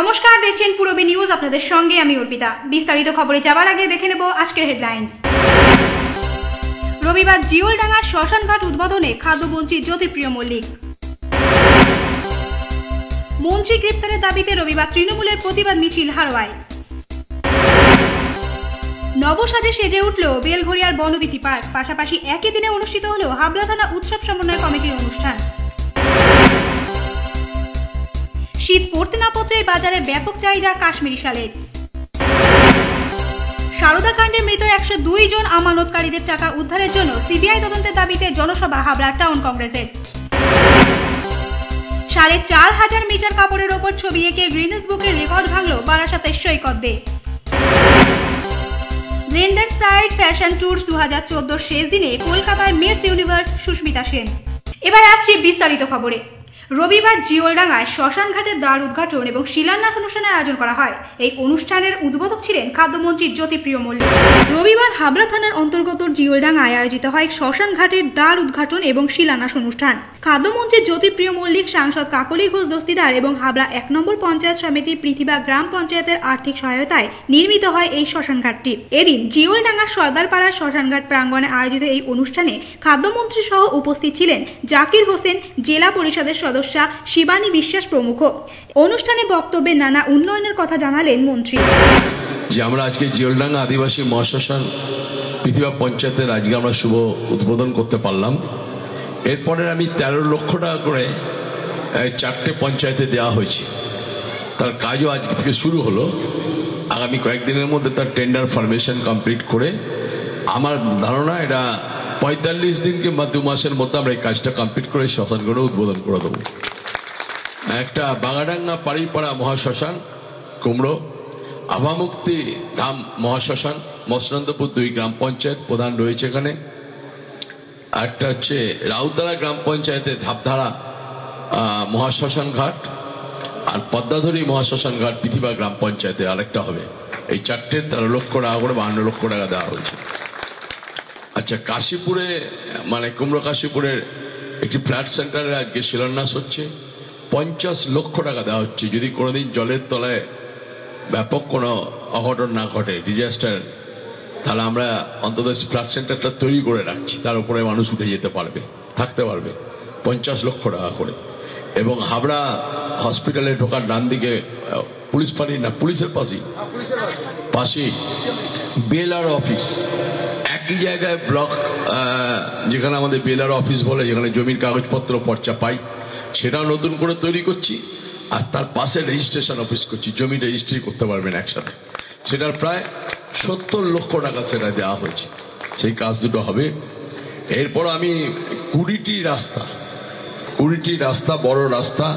নমস্কার, দেখছেন পূরবী নিউজ। আপনাদের সঙ্গে আমি অর্পিতা। বিস্তারিত খবরে যাওয়ার আগে দেখে নেব আজকের হেডলাইন্স। রবিবার জিওলডাঙ্গা শ্মশানঘাট উদ্বোধনে খাদ্যমন্ত্রী জ্যোতিপ্রিয় মল্লিক। মন্ত্রী গ্রেপ্তারের দাবিতে রবিবার তৃণমূলের প্রতিবাদ মিছিল হারোয়ায়। নবসাজে সেজে উঠল বেলঘড়িয়ার বনবিথি পার্ক। পাশাপাশি একই দিনে অনুষ্ঠিত হল হাবড়া থানা উৎসব সমন্বয় কমিটির অনুষ্ঠান। শীত পড়তে না পড়তেই বাজারে ব্যাপক চাহিদা কাশ্মীরি শালের। সারদা কাণ্ডে মৃত 102 জন আমানতকারীদের টাকা উদ্ধারের জন্য সিবিআই তদন্তের দাবিতে জনসভা হাবড়া টাউন কংগ্রেসের। 4,500 মিটার কাপড়ের ওপর ছবি এঁকে গ্রিনেস বুকের রেকর্ড ভাঙল বারাসাতের সৈকত দে। ব্লেন্ডার্স প্রাইড ফ্যাশন ট্যুরস 2014 শেষ দিনে কলকাতায় মিস ইউনিভার্স সুস্মিতা সেন। এবার আসছি বিস্তারিত খবরে। রবিবার জিওলডাঙ্গায় শ্মশানঘাটের দ্বার উদ্ঘাটন এবং শিলান্যাস অনুষ্ঠানের আয়োজন করা হয়। এই অনুষ্ঠানের উদ্বোধক ছিলেন খাদ্যমন্ত্রী জ্যোতিপ্রিয় মল্লিক। রবিবার হাবড়া থানার অন্তর্গত জিওলডাঙ্গায় আয়োজিত হয় শ্মশানঘাটের দ্বার উদ্ঘাটন এবং শিলান্যাস অনুষ্ঠান। খাদ্যমন্ত্রী জ্যোতিপ্রিয় মল্লিক, সাংসদ কাকলি ঘোষ দস্তিদার এবং হাবড়া 1 নম্বর পঞ্চায়েত সমিতির পৃথিবী গ্রাম পঞ্চায়েতের আর্থিক সহায়তায় নির্মিত হয় এই শ্মশানঘাটটি। এদিন জিওলডাঙ্গার সর্দারপাড়া শ্মশানঘাট প্রাঙ্গণে আয়োজিত এই অনুষ্ঠানে খাদ্যমন্ত্রী সহ উপস্থিত ছিলেন জাকির হোসেন, জেলা পরিষদের সদস্য শিবানী বিশ্বাস প্রমুখ। অনুষ্ঠানে বক্তব্যে নানা উন্নয়নের কথা জানালেন মন্ত্রী। যে আমরা আজকে জিওলডাঙ্গা আদিবাসী মহাশ্মশান পৃথিবী পঞ্চায়েতের আজকে আমরা শুভ উদ্বোধন করতে পারলাম। এরপরে আমি 13 লক্ষ টাকা করে 4টে পঞ্চায়েতে দেওয়া হয়েছে। তার কাজও আজকে থেকে শুরু হলো। আগামী কয়েকদিনের মধ্যে তার টেন্ডার ফরমেশন কমপ্লিট করে আমার ধারণা এটা 45 দিন কিংবা 2 মাসের মধ্যে আমরা এই কাজটা কমপ্লিট করে শ্মশানগুলো উদ্বোধন করে দেবো। একটা বাগাডাঙ্গা পাড়িপাড়া মহাশ্মশান, কুমড়ো আভামুক্তি ধাম মহাশ্মশান, মসনন্দপুর 2 গ্রাম পঞ্চায়েত প্রধান রয়েছে এখানে। একটা হচ্ছে রাউতারা গ্রাম পঞ্চায়েতে ধাপধারা মহাশ্মশান ঘাট, আর পদ্মাধরী মহাশ্মশান ঘাট পৃথিবী গ্রাম পঞ্চায়েতে আরেকটা হবে। এই 4টে 13 লক্ষ টাকা করে 52 লক্ষ টাকা দেওয়া হয়েছে। আচ্ছা, কাশীপুরে মানে কুমড়ো কাশীপুরের একটি ফ্ল্যাট সেন্টারে আজকে শিলান্যাস হচ্ছে। 50 লক্ষ টাকা দেওয়া হচ্ছে। যদি কোনোদিন জলের তলায় ব্যাপক কোনো অঘটন না ঘটে, ডিজাস্টার, তাহলে আমরা অন্তত ফ্ল্যাট সেন্টারটা তৈরি করে রাখছি, তার উপরে মানুষ উঠে যেতে পারবে, থাকতে পারবে। 50 লক্ষ টাকা করে। এবং হাবড়া হসপিটালে ঢোকার ডান দিকে পুলিশ ফাঁড়ি না, পুলিশের পাশেই বেলার অফিস, একই জায়গায় ব্লক, যেখানে আমাদের বেলার অফিস বলে, যেখানে জমির কাগজপত্র পর্চা পাই, সেটাও নতুন করে তৈরি করছি। আর তার পাশে রেজিস্ট্রেশন অফিস করছি, জমি রেজিস্ট্রি করতে পারবেন একসাথে। সেটার প্রায় 70 লক্ষ টাকা সেটা দেওয়া হয়েছে। সেই কাজ দুটো হবে। এরপর আমি 20টি রাস্তা বড় রাস্তা,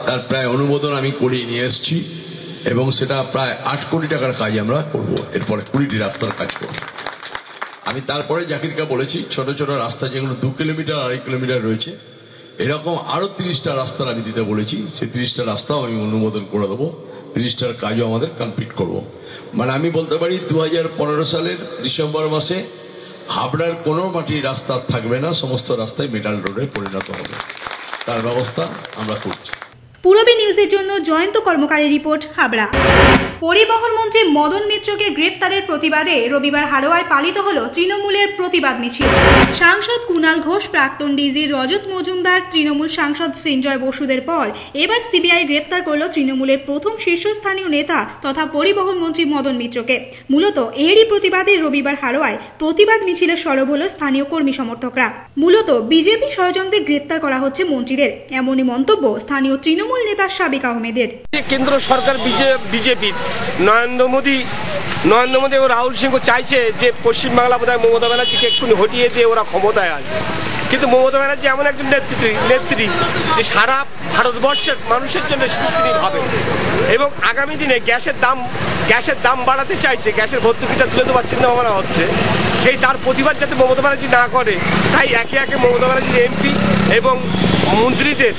তার প্রায় অনুমোদন আমি করিয়ে নিয়ে এসেছি এবং সেটা প্রায় 8 কোটি টাকার কাজ আমরা করব। এরপরে 20টি রাস্তার কাজ করব। আমি তারপরে জাকিরকে বলেছি ছোট ছোট রাস্তা যেগুলো 2 কিলোমিটার 2.5 কিলোমিটার রয়েছে, এরকম আরো 30টা রাস্তা আমি দিতে বলেছি। সেই 30টা রাস্তাও আমি অনুমোদন করে দেবো। 30টার কাজও আমাদের কমপ্লিট করব। মানে আমি বলতে পারি 2015 সালের ডিসেম্বর মাসে হাবড়ার কোনো মাটির রাস্তা থাকবে না, সমস্ত রাস্তায় মেটাল রোডে পরিণত হবে। তার ব্যবস্থা আমরা করছি। পূরবী নিউজের জন্য জয়ন্ত কর্মকারের রিপোর্ট, হাবড়া। পরিবহন মন্ত্রী মদন মিত্রকে গ্রেপ্তারের প্রতিবাদে রবিবার হারোয়ায় পালিত হল তৃণমূলের প্রতিবাদ মিছিল। সাংসদ কুণাল ঘোষ, প্রাক্তন ডিজি রজত মজুমদার, তৃণমূল সাংসদ সঞ্জয় বসুদের পর এবার সিবিআই গ্রেপ্তার করল তৃণমূলের প্রথম শীর্ষস্থানীয় নেতা তথা পরিবহন মন্ত্রী মদন মিত্রকে। মূলত এরই প্রতিবাদে রবিবার হারোয়ায় প্রতিবাদ মিছিলে সরব হল স্থানীয় কর্মী সমর্থকরা। মূলত বিজেপি ষড়যন্ত্রে গ্রেপ্তার করা হচ্ছে মন্ত্রীদের, এমনই মন্তব্য স্থানীয় তৃণমূল নেতা সাবিক আহমেদের। কেন্দ্র সরকার বিজেপি নরেন্দ্র মোদী ও রাহুল সিংহ চাইছে যে পশ্চিমবাংলা বোধহয় মমতা ব্যানার্জিকে এক্ষুনি হটিয়ে দিয়ে ওরা ক্ষমতায় আসবে। কিন্তু মমতা ব্যানার্জি এমন একজন নেত্রী যে সারা ভারতবর্ষের মানুষের জন্য তিনি ভাবেন এবং আগামী দিনে গ্যাসের দাম বাড়াতে চাইছে, গ্যাসের ভর্তুকিটা তুলে দেওয়ার চিন্তা ভাবনা হচ্ছে। সেই তার প্রতিবাদ যাতে মমতা ব্যানার্জি না করে, তাই একে একে মমতা ব্যানার্জির এমপি এবং মন্ত্রীদের,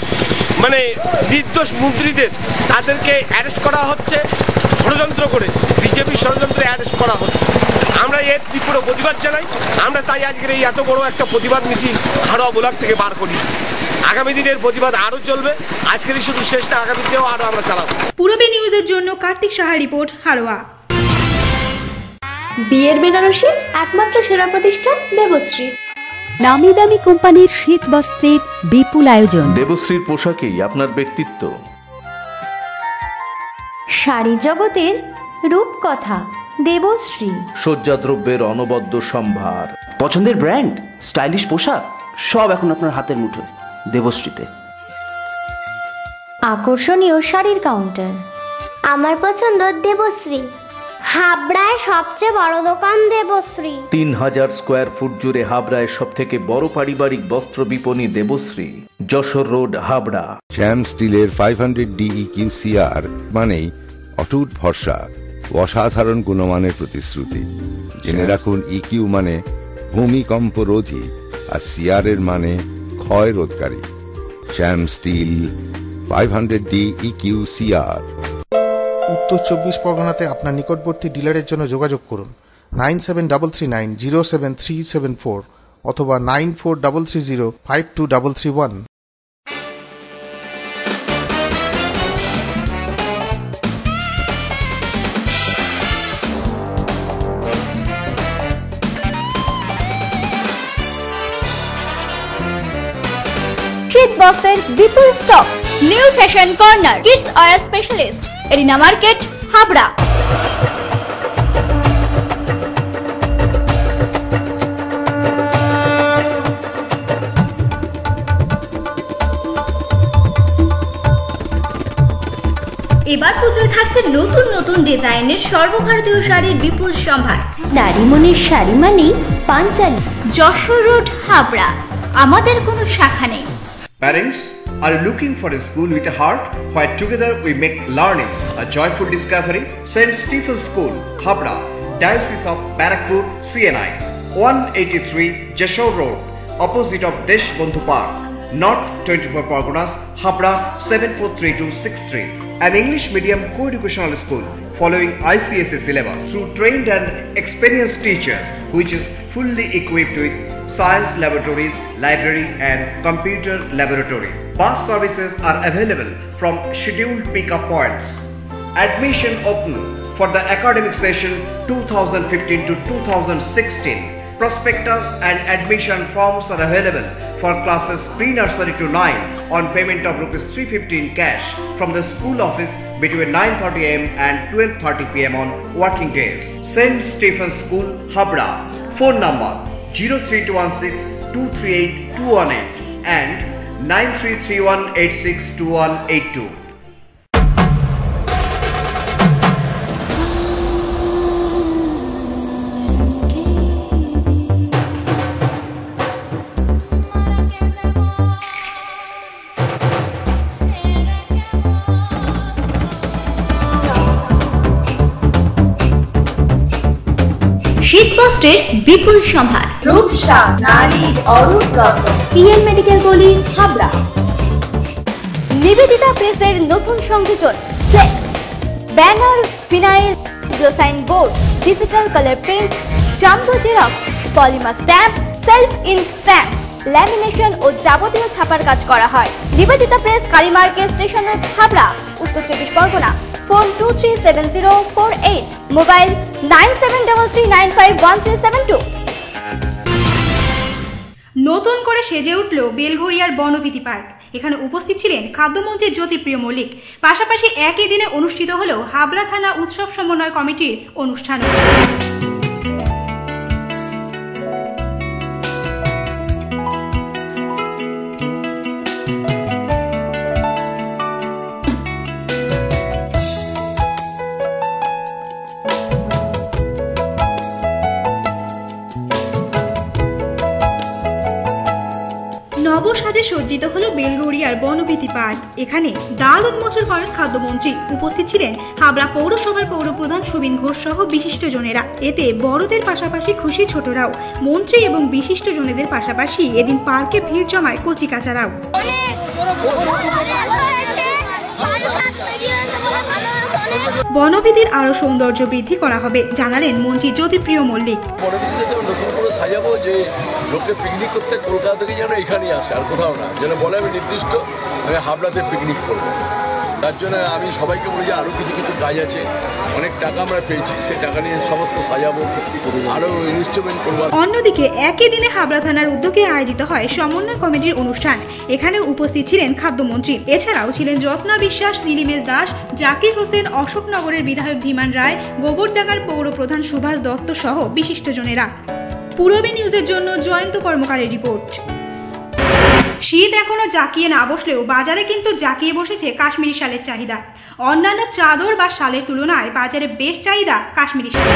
মানে নির্দোষ মন্ত্রীদের, তাদেরকে অ্যারেস্ট করা হচ্ছে ষড়যন্ত্র করে বিজেপি ষড়যন্ত্রে অ্যারেস্ট করা হচ্ছে। আমরা এর তীব্র প্রতিবাদ জানাই। আমরা তাই আজকের এই এত বড় একটা প্রতিবাদ মিছিল হাড়োয়া ব্লক থেকে বার করি। আগামী দিনের প্রতিবাদ আরো চলবে। আজকেরই শুধু শেষ না, আগামী দিনেও আরো আমরা চালাবো। পূরবী নিউজের জন্য কার্তিক সাহা রিপোর্ট, হাড়োয়া। বিয়ের বেনারসি একমাত্র সেরা প্রতিষ্ঠান দেবশ্রী। নামি দামি কোম্পানির শীত বস্ত্রের বিপুল আয়োজন। দেবশ্রীর পোশাকেই আপনার ব্যক্তিত্ব। শাড়ি জগতের রূপকথা দেবশ্রী। সজ্জাদ্রব্যের অনবদ্য সম্ভার। পছন্দের ব্র্যান্ড, স্টাইলিশ পোশাক সব এখন আপনার হাতের মুঠোয় দেবশ্রীতে। আকর্ষণীয় শাড়ির কাউন্টার। আমার পছন্দ দেবশ্রী। হাবড়ায় সবচেয়ে বড় দোকান দেবশ্রী। 3000 স্কোয়ার ফুট জুড়ে হাবড়ায় সব থেকে বড় পারিবারিক বস্ত্র বিপণী দেবশ্রী, যশোর রোড, হাবড়া। শ্যাম স্টিলের 500 DEQCR মানেই অটুট ভরসা, অসাধারণ গুণমানের প্রতিশ্রুতি। জেনে রাখুন, ইকিউ মানে ভূমিকম্প রোধী আর CR এর মানে ক্ষয় রোধকারী। শ্যাম স্টিল 500 DEQCR। উত্তর 24 পরগনাতে আপনার নিকটবর্তী ডিলারের জন্য যোগাযোগ করুন 9733907374 অথবা 9433052331। শীত বস্ত্রের বিপুল stock. New fashion corner, kids wear specialist, arena market, Habra. এবার পুজোয় থাকছে নতুন নতুন ডিজাইনের সর্বভারতীয় শাড়ির বিপুল সম্ভার। নারী মনের শাড়ি মানেই পাঞ্চালী। যশোর রোড, হাবড়া। আমাদের কোনো শাখা নেই। Parents are looking for a school with a heart where together we make learning a joyful discovery. St. Stephen's School, Habra, Diocese of Barakpur, CNI, 183 Jashore Road, opposite of Desh Bondhu Park, North 24 Parganas, Habra 743263. An English medium co-educational school following ICSE syllabus through trained and experienced teachers, which is fully equipped with science laboratories, library and computer laboratory. Bus services are available from scheduled pickup points. Admission open for the academic session 2015 to 2016. Prospectus and admission forms are available for classes pre-nursery to 9 on payment of ₹315 cash from the school office between 9:30 am and 12:30 pm on working days. St. Stephen's School, Habra. Phone number 03216 238 218 and 9331862182. শীতবস্ত্রের বিপুল সম্ভার। রূপসা নারীর অরূপ রত্ন। PN medical গলি, হাবড়া। নিবেদিতা প্রেসের নতুন সংযোজন flex, banner, vinyl, glow sign board, digital colour print, jumbo xerox, polymer stamp, self ink stamp, lamination ও যাবতীয় ছাপার কাজ করা হয়। Nivedita press, Kali market station road, Habra, উত্তর 24 পরগনা। Phone 237048, mobile 9733951372। নতুন করে সেজে উঠল বেলঘরিয়ার বনভীতি পার্ক। এখানে উপস্থিত ছিলেন খাদ্যমন্ত্রী জ্যোতিপ্রিয় মল্লিক। পাশাপাশি একই দিনে অনুষ্ঠিত হল হাবড়া থানা উৎসব সমন্বয় কমিটির অনুষ্ঠান। নবসাজে সজ্জিত হলো বেলঘরিয়ার বনভীতি পার্ক। এখানে ডাল উন্মোচন করেন খাদ্যমন্ত্রী। উপস্থিত ছিলেন হাবড়া পৌরসভার পৌরপ্রধান সুবিন ঘোষ সহ বিশিষ্টজনেরা। এতে বড়দের পাশাপাশি খুশি ছোটরাও। মন্ত্রী এবং বিশিষ্টজনেদের পাশাপাশি এদিন পার্কে ভিড় জমায় কচিকাচারাও। বনবিধির আরো সৌন্দর্য বৃদ্ধি করা হবে জানালেন মন্ত্রী জ্যোতিপ্রিয় মল্লিক। বনবিধিতে নতুন করে সাজাবো যে লোকে পিকনিক করতে কলকাতা থেকে যেন এখানেই আসে, আর কোথাও না, যেন বলে আমি নির্দিষ্ট আমি হাবড়াতে পিকনিক করবো। তার জন্য আমি সবাইকে বলি যে আরো কিছু কিছু কাজ আছে, অনেক টাকা আমরা পেয়েছি, সেই টাকা নিয়ে সমস্ত সাজাবো, আরো ইনস্ট্রুমেন্ট করবো। অন্যদিকে একই দিনে হাবড়া থানার উদ্যোগে আয়োজিত হয় সমন্বয় কমিটির অনুষ্ঠান। এখানে উপস্থিত ছিলেন খাদ্যমন্ত্রী, এছাড়াও ছিলেন রত্না বিশ্বাস, নীলিমেশ দাস, জাকির হোসেন, অশোকনগরের বিধায়ক ধীমান রায়, গোবরডাঙ্গার পৌর প্রধান সুভাষ দত্ত সহ বিশিষ্টজনেরা। পূরবী নিউজের জন্য জয়ন্ত কর্মকারের রিপোর্ট। শীত এখনো জাকিয়ে না বসলেও বাজারে কিন্তু জাকিয়ে বসেছে কাশ্মীরি শালের চাহিদা। অন্যান্য চাদর বা শালের তুলনায় বাজারে বেশ চাহিদা কাশ্মীরি শাল।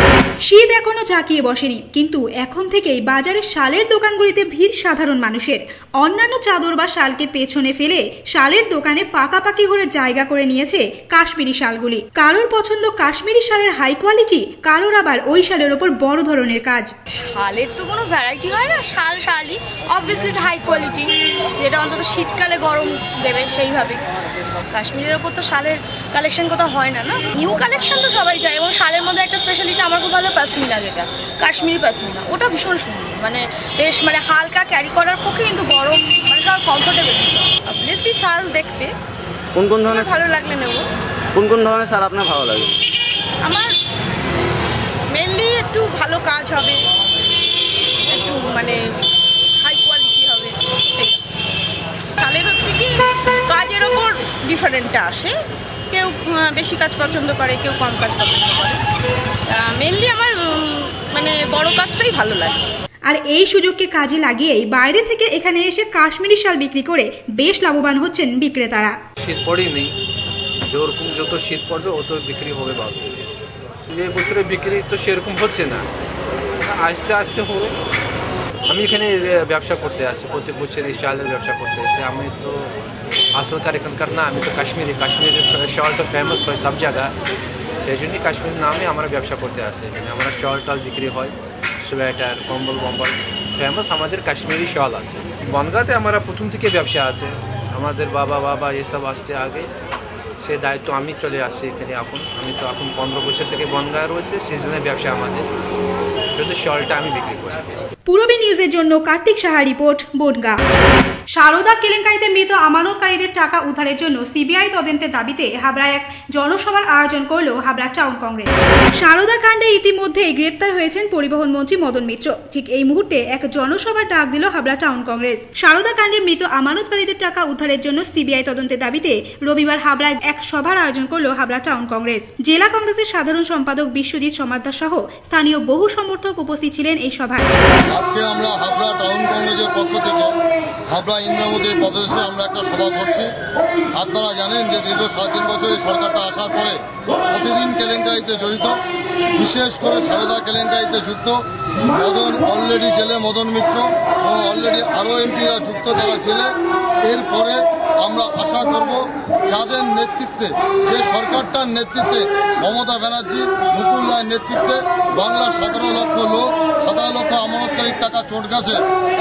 শীত এখনো জাকিয়ে বসেনি, কিন্তু এখন থেকেই বাজারে শালের দোকানগুলিতে ভিড় সাধারণ মানুষের। অন্যান্য চাদর বা শালকে পেছনে ফেলে শালের দোকানে পাকাপাকি করে জায়গা করে নিয়েছে কাশ্মীরি শালগুলি। কারোর পছন্দ কাশ্মীরি শালের হাই কোয়ালিটি, কারোর আবার ওই শালের ওপর বড় ধরনের কাজ। শালের তো কোনো ভ্যারাইটি হয় না, শাল শালই, অবভিয়াসলি হাই কোয়ালিটি, যেটা অন্তত শীতকালে গরম দেবে সেইভাবে। কাশ্মীরের ওপর তো শালের কালেকশন কোথাও হয় না, না নিউ কালেকশন তো সবাই চায়। এবং শালের মধ্যে একটা স্পেশালিটি আমার খুব ভালো পাশমিনা, যেটা কাশ্মীরি পাশমিনা, ওটা ভীষণ সুন্দর, মানে বেশ মানে হালকা ক্যারি করার পক্ষে, কিন্তু গরম মানে সব কমফোর্টেবল। অবভিয়াসলি শাল দেখতে কোন কোন ধরনের ভালো লাগলে নেব। কোন কোন ধরনের শাল আপনার ভালো লাগে? আমার মেনলি একটু ভালো কাজ হবে, একটু মানে হাই কোয়ালিটি হবে। শালের হচ্ছে কি কাজের ওপর ডিফারেন্টটা আসে, কেউ বেশি কাজ পছন্দ করে, কেউ কম কাজ পছন্দ করে। মেনলি আমার মানে বড় কাজটাই ভালো লাগে। আর এই সুযোগকে কাজে লাগিয়েই বাইরে থেকে এখানে এসে কাশ্মীরি শাল বিক্রি করে বেশ লাভবান হচ্ছেন বিক্রেতারা। শীত পড়েনি, যেরকম যত শীত পড়বে অত বিক্রি হবে ভালো। এই বছরে বিক্রি তো সেরকম হচ্ছে না, আস্তে আস্তে হবে। আমি এখানে ব্যবসা করতে আসি, প্রত্যেক বছর এই শালের ব্যবসা করতে আসি। আমি তো আসলকার এখানকার না, আমি তো কাশ্মীরের শাল তো ফেমাস হয় সব জায়গা, সেই জন্যই কাশ্মীর নামে আমরা ব্যবসা করতে আসি। এখানে আমরা শাল টাল বিক্রি হয়, সোয়েটার, কম্বল বম্বল, ফেমাস আমাদের কাশ্মীরি শাল আছে। বনগাঁতে আমরা প্রথম থেকে ব্যবসা আছে, আমাদের বাবা এসব আসতে আগে সেই দায়িত্ব আমি চলে আসছি এখানে। আমি তো এখন 15 বছর থেকে বনগাঁ রয়েছে, সিজনের ব্যবসা আমাদের, শুধু শালটা আমি বিক্রি করি। পূরবী নিউজের জন্য কার্তিক সাহা রিপোর্ট, বনগাঁ। সারদা কেলেঙ্কারিতে মৃত আমানতকারীদের টাকা উদ্ধারের জন্য সিবিআই তদন্তের দাবিতে হাবড়ায় এক জনসভার আয়োজন করল হাবড়া টাউন কংগ্রেস। সারদা কাণ্ডে ইতিমধ্যেই গ্রেপ্তার হয়েছেন পরিবহন মন্ত্রী মদন মিত্র। ঠিক এই মুহূর্তে এক জনসভার ডাক দিল হাবড়া টাউন কংগ্রেস। সারদা কাণ্ডে মৃত আমানতকারীদের টাকা উদ্ধারের জন্য সিবিআই তদন্তের দাবিতে রবিবার হাবড়ায় এক সভার আয়োজন করল হাবড়া টাউন কংগ্রেস। জেলা কংগ্রেসের সাধারণ সম্পাদক বিশ্বজিৎ সমাদ্দার সহ স্থানীয় বহু সমর্থক উপস্থিত ছিলেন এই সভায়। আজকে আমরা হাবড়া টাউন কংগ্রেসের পক্ষ থেকে হাবড়া ইন্দ্রাবতীর প্রদেশে আমরা একটা সভা করছি। আপনারা জানেন যে দীর্ঘ 3.5 বছর এই সরকারটা আসার পরে প্রতিদিন কেলেঙ্কারিতে জড়িত, বিশেষ করে সারদা কেলেঙ্কারিতে যুক্ত মদন অলরেডি জেলে, মদন মিত্র এবং অলরেডি আরও এমপিরা যুক্ত তারা জেলে। এরপরে আমরা আশা করব যাদের নেতৃত্বে, যে সরকারটার নেতৃত্বে, মমতা ব্যানার্জি, মুকুল রায়ের নেতৃত্বে বাংলার 17 লক্ষ লোক, 17 লক্ষ আমানতকারীর টাকা চোট গেছে,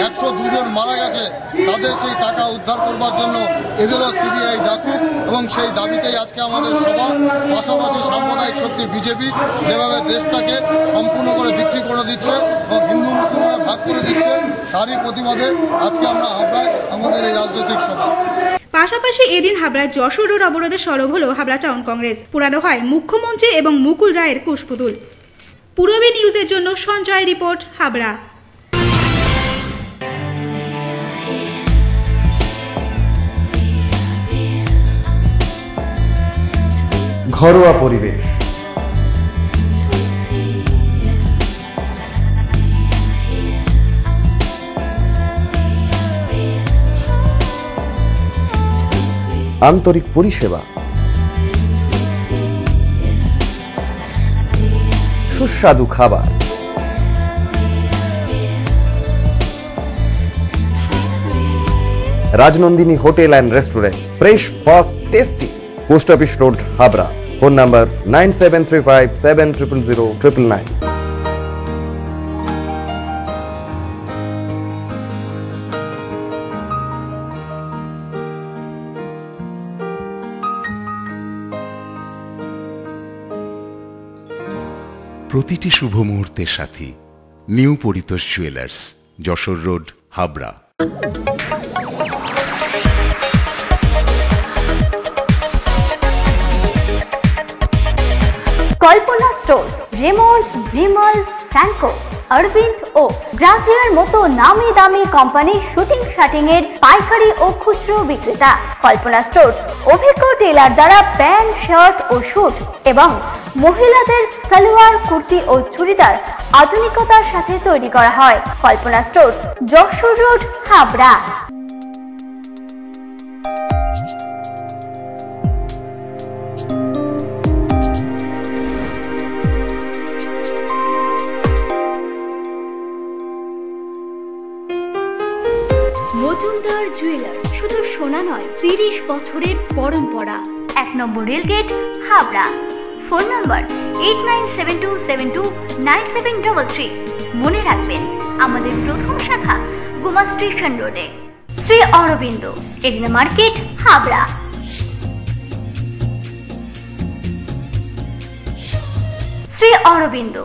102 জন মারা গেছে, তাদের সেই টাকা উদ্ধার করবার জন্য এদেরও সিবিআই ডাকুক, এবং সেই দাবিতেই আজকে আমাদের সভা। পাশাপাশি সাম্প্রদায়িক শক্তি বিজেপি যেভাবে দেশটাকে সম্পূর্ণ করে বিক্রি করে দিচ্ছে এবং হিন্দু মুসলমানে ভাগ করে দিচ্ছে, তারই প্রতিবাদে আজকে আমরা হাবড়ায় আমাদের এই রাজনৈতিক সভা। পাশাপাশি এদিন হাবড়ায় যশোর রোড অবরোধে সরব হল হাবড়া টাউন কংগ্রেস। পুরানো হয় মুখ্যমন্ত্রী এবং মুকুল রায়ের কুশপুতুল। পূরবী নিউজের জন্য সঞ্জয় রিপোর্ট, হাবড়া। ঘরোয়া পরিবেশ, আন্তরিক পরিষেবা, সুস্বাদু খাবার, Rajnandini hotel and restaurant, fresh, fast, tasty. Post office road, Habra. Phone number 9735700999। প্রতিটি শুভ মুহূর্তের সাথী। New Paritosh jewellers, Jessore road, Habra. Kalpana stores, Raymonds, Vimal, Franco, Arvind ও গ্রাসিয়ার মতো নামি দামি কোম্পানির শুটিং শাটিং এর পাইকারি ও খুচরো বিক্রেতা। কল্পনা স্টোর্স অভিজ্ঞ টেলার দ্বারা প্যান্ট, শার্ট ও স্যুট এবং মহিলাদের সালোয়ার, কুর্তি ও চুড়িদার আধুনিকতার সাথে তৈরি করা হয়। Kalpana stores, Jessore road, Habra. Majumdar jeweller, শুধু সোনা নয়, 30 বছরের পরম্পরা। 1 নম্বর রেলগেট, হাবড়া। ফোন নম্বর 8972729733। মনে রাখবেন, আমাদের প্রথম শাখা গুমা স্টেশন রোডে। Shri Aurobindo, arena market, Habra. Shri Aurobindo.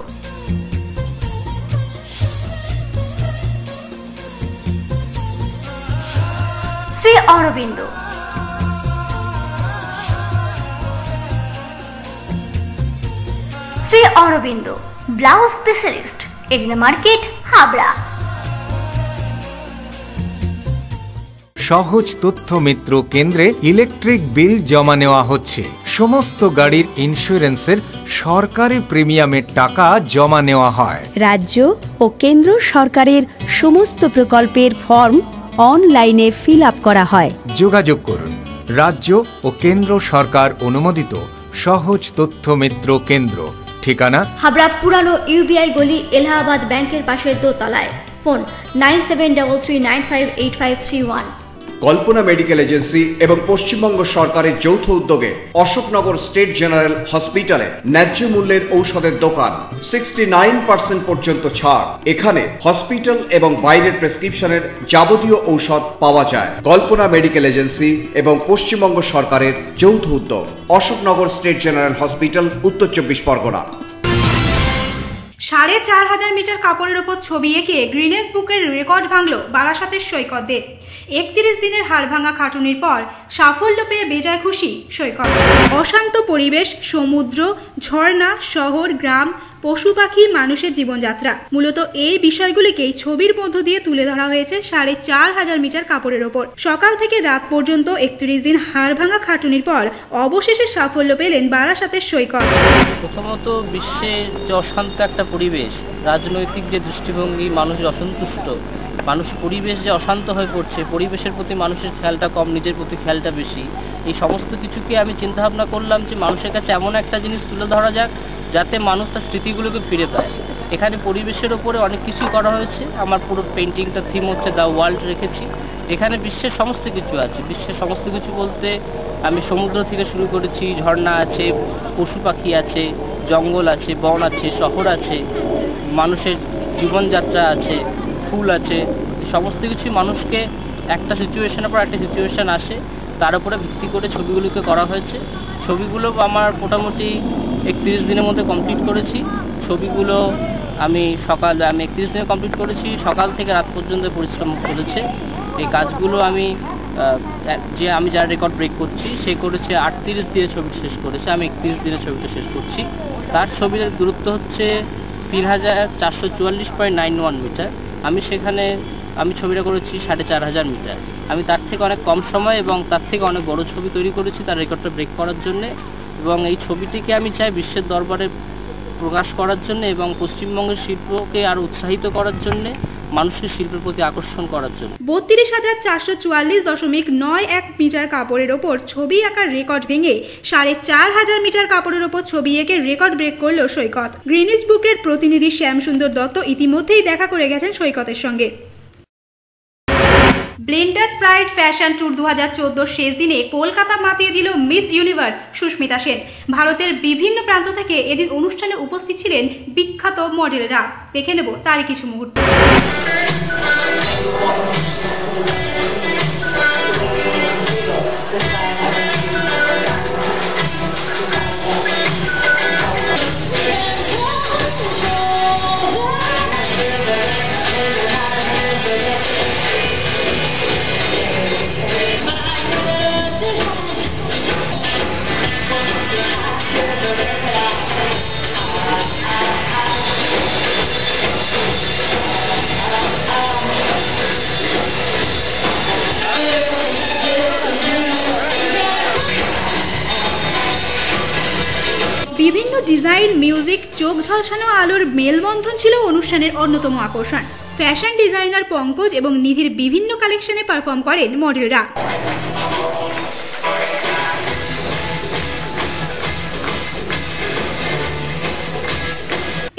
Shri Aurobindo. Shri Aurobindo blouse specialist, arena market, Habra. সহজ তথ্য মিত্র কেন্দ্রে ইলেকট্রিক বিল জমা নেওয়া হচ্ছে। সমস্ত গাড়ির ইন্স্যুরেন্সের সরকারি প্রিমিয়ামের টাকা জমা নেওয়া হয়। রাজ্য ও কেন্দ্র সরকারের সমস্ত প্রকল্পের ফর্ম অনলাইনে ফিল আপ করা হয়। যোগাযোগ করুন রাজ্য ও কেন্দ্র সরকার অনুমোদিত সহজ তথ্য মিত্র কেন্দ্র। ঠিকানা হাবড়া পুরানো ইউবিআই গলি, এলাহাবাদ ব্যাংকের পাশে দোতলায়। ফোন 9733958531। কল্পনা মেডিকেল এজেন্সি এবং পশ্চিমবঙ্গ সরকারের যৌথ উদ্যোগে অশোকনগর স্টেট জেনারেল হসপিটালে ন্যায্য মূল্যের ঔষধের দোকান, 69% পর্যন্ত ছাড়। এখানে হসপিটাল এবং বাইরের প্রেসক্রিপশনের যাবতীয় ঔষধ পাওয়া যায়। কল্পনা মেডিকেল এজেন্সি এবং পশ্চিমবঙ্গ সরকারের যৌথ উদ্যোগ, অশোকনগর স্টেট জেনারেল হসপিটাল, উত্তর 24 পরগনা। 4500 মিটার কাপড়ের ওপর ছবি এঁকে গ্রিনেস বুকের রেকর্ড ভাঙল বারাসাতের সৈকতদের। 31 দিনের হাড়ভাঙা খাটুনির পর সাফল্য পেয়ে বেজায় খুশি সৈকত। অশান্ত পরিবেশ, সমুদ্র, ঝর্ণা, শহর, গ্রাম, পশু পাখি, মানুষের জীবনযাত্রা, মূলত এই বিষয়গুলিকেই ছবির মধ্য দিয়ে তুলে ধরা হয়েছে 4500 মিটার কাপড়ের ওপর। সকাল থেকে রাত পর্যন্ত 31 দিন হাড়ভাঙা খাটুনির পর অবশেষে সাফল্য পেলেন বারাসাতের সৈকত। প্রথমত বিশ্বে যে অশান্ত একটা পরিবেশ, রাজনৈতিক যে দৃষ্টিভঙ্গি, মানুষের অসন্তুষ্ট, মানুষ পরিবেশ যে অশান্ত হয়ে পড়ছে, পরিবেশের প্রতি মানুষের খেয়ালটা কম, নিজের প্রতি খেয়ালটা বেশি। এই সমস্ত কিছুকে আমি চিন্তাভাবনা করলাম যে মানুষের কাছে এমন একটা জিনিস তুলে ধরা যাক যাতে মানুষ তার স্মৃতিগুলোকে ফিরে পায়। এখানে পরিবেশের ওপরে অনেক কিছুই করা হয়েছে। আমার পুরো পেন্টিংটার থিম হচ্ছে দ্য ওয়ার্ল্ড রেখেছি। এখানে বিশ্বের সমস্ত কিছু আছে। বিশ্বের সমস্ত কিছু বলতে আমি সমুদ্র থেকে শুরু করেছি, ঝর্ণা আছে, পশু পাখি আছে, জঙ্গল আছে, বন আছে, শহর আছে, মানুষের জীবনযাত্রা আছে, ফুল আছে। সমস্ত কিছু মানুষকে একটা সিচুয়েশনের পর একটা সিচুয়েশন আসে, তার উপরে ভিত্তি করে ছবিগুলোকে করা হয়েছে। ছবিগুলো আমার মোটামুটি 31 দিনের মধ্যে কমপ্লিট করেছি। ছবিগুলো আমি 31 দিনে কমপ্লিট করেছি। সকাল থেকে রাত পর্যন্ত পরিশ্রম করেছে। এই কাজগুলো আমি যার রেকর্ড ব্রেক করছি সে করেছে 38 দিনে ছবিটা শেষ করেছে, আমি 31 দিনে ছবিটা শেষ করছি। তার ছবির দূরত্ব হচ্ছে 3444.91 মিটার। আমি ছবিটা করেছি 4500 মিটার। আমি তার থেকে অনেক কম সময় এবং তার থেকে অনেক বড় ছবি তৈরি করেছি তার রেকর্ডটা ব্রেক করার জন্য। এবং এই ছবিটিকে আমি চাই বিশ্বের দরবারে প্রকাশ করার জন্য এবং পশ্চিমবঙ্গের শিল্পকে আরও উৎসাহিত করার জন্য, মানুষের শিল্পের প্রতি আকর্ষণ করার জন্য। 32,444.91 মিটার কাপড়ের ওপর ছবি আঁকার রেকর্ড ভেঙে 4500 মিটার কাপড়ের ওপর ছবি এঁকে রেকর্ড ব্রেক করল সৈকত। গ্রিনিস বুকের প্রতিনিধি শ্যামসুন্দর দত্ত ইতিমধ্যেই দেখা করে গেছেন সৈকতের সঙ্গে। ব্লেন্ডার্স প্রাইড ফ্যাশন ট্যুর 2014 শেষ দিনে কলকাতা মাতিয়ে দিল মিস ইউনিভার্স সুস্মিতা সেন। ভারতের বিভিন্ন প্রান্ত থেকে এদিন অনুষ্ঠানে উপস্থিত ছিলেন বিখ্যাত মডেলরা। দেখে নেব তারই কিছু মুহূর্ত। ডিজাইন, মিউজিক, চোখ ঝলসানো আলোর মেলবন্ধন ছিল অনুষ্ঠানের অন্যতম আকর্ষণ। ফ্যাশন ডিজাইনার পঙ্কজ এবং নিধির বিভিন্ন কালেকশনে পারফর্ম করেন মডেলরা।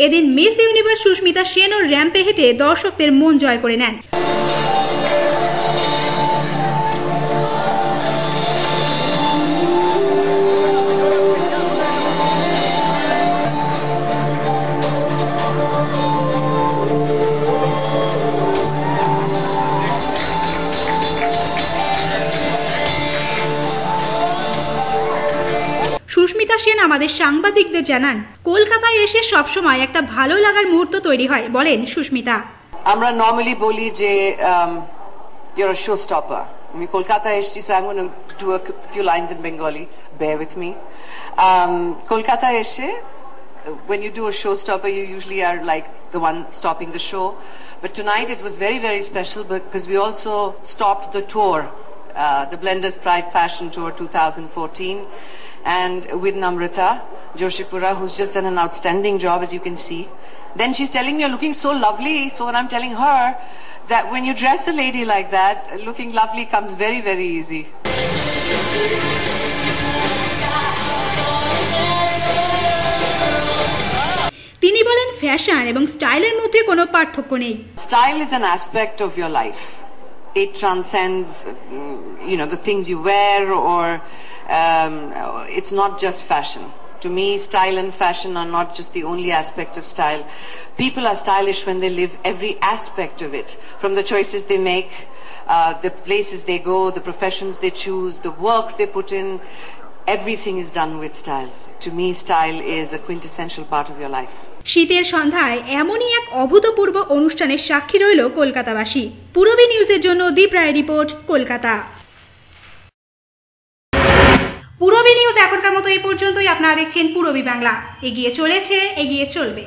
এদিন মিস ইউনিভার্স সুস্মিতা সেনও র্যাম্পে হেঁটে দর্শকদের মন জয় করে নেন। সুস্মিতা সেন আমাদের সাংবাদিকদের জানান, কলকাতায় এসে সবসময় একটা ভালো লাগার মুহূর্ত তৈরি হয়। বলেন সুস্মিতা, আমরা নর্মালি বলি যে you're a showstopper. আমি কলকাতায় এসেছি, so I'm going to do a few lines in Bengali. Bear with me. কলকাতায় এসে when you do a showstopper, you usually are like the one stopping the show. But tonight it was very, very special because we also stopped the tour, the Blenders Pride Fashion Tour 2014. And with Namrata Joshipura, who's just done an outstanding job, as you can see. Then she's telling me, you're looking so lovely. So when I'm telling her that when you dress a lady like that, looking lovely comes very, very easy. তিনি বলেন, fashion এবং স্টাইলের মধ্যে কোনো পার্থক্য নেই। Style is an aspect of your life. It transcends, the things you wear, or it's not just fashion. To me, style and fashion are not just the only aspect of style. People are stylish when they live every aspect of it, from the choices they make, the places they go, the professions they choose, the work they put in. Everything is done with style. To me, style is a quintessential part of your life. শীতের সন্ধ্যায় এমনই এক অভূতপূর্ব অনুষ্ঠানের সাক্ষী রইল কলকাতাবাসী। পূরবী নিউজের জন্য দীপ রায় রিপোর্ট, কলকাতা। পূরবী নিউজ এখনকার মতো এই পর্যন্তই। আপনারা দেখছেন পূরবী বাংলা। এগিয়ে চলেছে, এগিয়ে চলবে।